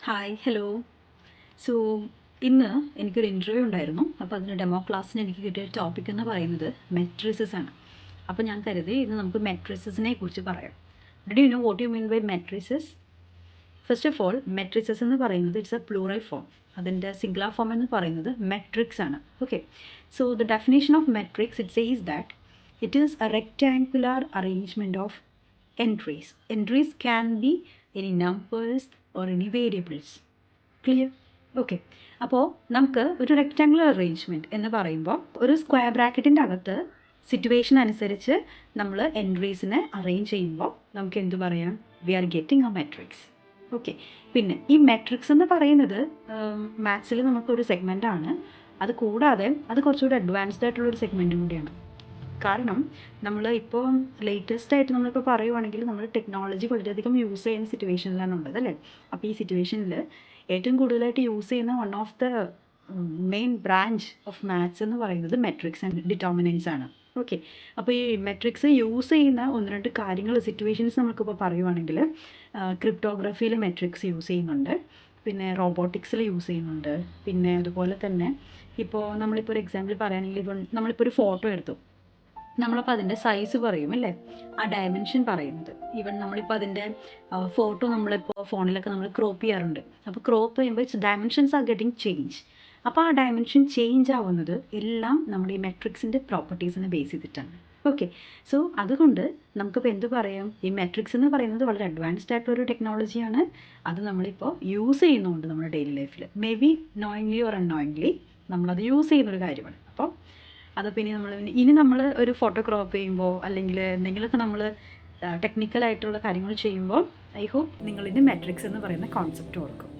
Hi hello. So ഇന്ന് എനിക്കൊരു interview ഉണ്ടായിരുന്നു. അപ്പോൾ അതിന് ഡെമോ ക്ലാസ്സിന് എനിക്ക് കിട്ടിയ ടോപ്പിക് എന്ന് പറയുന്നത് മെട്രിസസ് ആണ്. അപ്പോൾ ഞാൻ കരുതി ഇന്ന് നമുക്ക് മെട്രിസസിനെ കുറിച്ച് പറയാം. Do you know what you mean by matrices? First of all, matrices എന്ന് പറയുന്നത് ഇറ്റ്സ് എ പ്ലൂറൽ ഫോം. അതിൻ്റെ സിംഗുലർ ഫോം എന്ന് പറയുന്നത് മെട്രിക്സ് ആണ്. Okay, so the definition of matrix it says that it is a rectangular arrangement of entries. Entries can be any numbers or any variables. Clear? Okay, അപ്പോൾ നമുക്ക് ഒരു rectangular arrangement എന്ന് പറയുമ്പോൾ ഒരു square ബ്രാക്കറ്റിൻ്റെ അകത്ത് സിറ്റുവേഷൻ അനുസരിച്ച് നമ്മൾ എൻട്രീസിനെ അറേഞ്ച് ചെയ്യുമ്പോൾ നമുക്ക് എന്ത് പറയാം? We are getting a matrix. Okay, പിന്നെ ഈ മെട്രിക്സ് എന്ന് പറയുന്നത് മാത്സിൽ നമുക്കൊരു സെഗ്മെൻ്റാണ്. അത് കൂടാതെ അത് കുറച്ചുകൂടി അഡ്വാൻസ്ഡ് ആയിട്ടുള്ളൊരു സെഗ്മെൻറ്റും കൂടിയാണ്. കാരണം നമ്മൾ ഇപ്പോൾ ലേറ്റസ്റ്റ് ആയിട്ട് നമ്മളിപ്പോൾ പറയുവാണെങ്കിൽ നമ്മൾ ടെക്നോളജി വളരെയധികം യൂസ് ചെയ്യുന്ന സിറ്റുവേഷനിലാണ് ഉള്ളത് അല്ലേ. അപ്പോൾ ഈ സിറ്റുവേഷനിൽ ഏറ്റവും കൂടുതലായിട്ട് യൂസ് ചെയ്യുന്ന one of the main branch of maths എന്ന് പറയുന്നത് മെട്രിക്സ് ആൻഡ് ഡിറ്റർമിനൻസ് ആണ്. ഓക്കെ, അപ്പോൾ ഈ മെട്രിക്സ് യൂസ് ചെയ്യുന്ന ഒന്ന് രണ്ട് കാര്യങ്ങൾ സിറ്റുവേഷൻസ് നമുക്കിപ്പോൾ പറയുവാണെങ്കിൽ ക്രിപ്റ്റോഗ്രഫിയിൽ മെട്രിക്സ് യൂസ് ചെയ്യുന്നുണ്ട്, പിന്നെ റോബോട്ടിക്സിൽ യൂസ് ചെയ്യുന്നുണ്ട്, പിന്നെ അതുപോലെ തന്നെ ഇപ്പോൾ നമ്മളിപ്പോൾ ഒരു എക്സാമ്പിൾ പറയുകയാണെങ്കിൽ ഇപ്പം നമ്മളിപ്പോൾ ഒരു ഫോട്ടോ എടുത്തു, നമ്മളപ്പോൾ അതിൻ്റെ സൈസ് പറയും അല്ലേ, ആ ഡയമെൻഷൻ പറയുന്നത്. ഈവൻ നമ്മളിപ്പോൾ അതിൻ്റെ ഫോട്ടോ നമ്മളിപ്പോൾ ഫോണിലൊക്കെ നമ്മൾ ക്രോപ്പ് ചെയ്യാറുണ്ട്. അപ്പോൾ ക്രോപ്പ് ചെയ്യുമ്പോൾ it's dimensions are getting change. അപ്പോൾ ആ ഡയമെൻഷൻ ചേഞ്ച് ആവുന്നത് എല്ലാം നമ്മുടെ ഈ മെട്രിക്സിൻ്റെ പ്രോപ്പർട്ടീസിനെ ബേസ് ചെയ്തിട്ടാണ്. ഓക്കെ, സോ അതുകൊണ്ട് നമുക്കിപ്പോൾ എന്ത് പറയാം, ഈ മെട്രിക്സ് എന്ന് പറയുന്നത് വളരെ അഡ്വാൻസ്ഡ് ആയിട്ടുള്ളൊരു ടെക്നോളജിയാണ്. അത് നമ്മളിപ്പോൾ യൂസ് ചെയ്യുന്നുണ്ട് നമ്മുടെ ഡെയിലി ലൈഫിൽ. May be knowingly or unknowingly നമ്മളത് യൂസ് ചെയ്യുന്നൊരു കാര്യമാണ്. അപ്പോൾ അത് പിന്നെ നമ്മൾ ഒരു ഫോട്ടോ ക്രോപ്പ് ചെയ്യുമ്പോൾ അല്ലെങ്കിൽ എന്തെങ്കിലുമൊക്കെ നമ്മൾ ടെക്നിക്കലായിട്ടുള്ള കാര്യങ്ങൾ ചെയ്യുമ്പോൾ ഐ ഹോപ്പ് നിങ്ങളിൻ്റെ മെട്രിക്സ് എന്ന് പറയുന്ന കോൺസെപ്റ്റ് ഓർക്കും.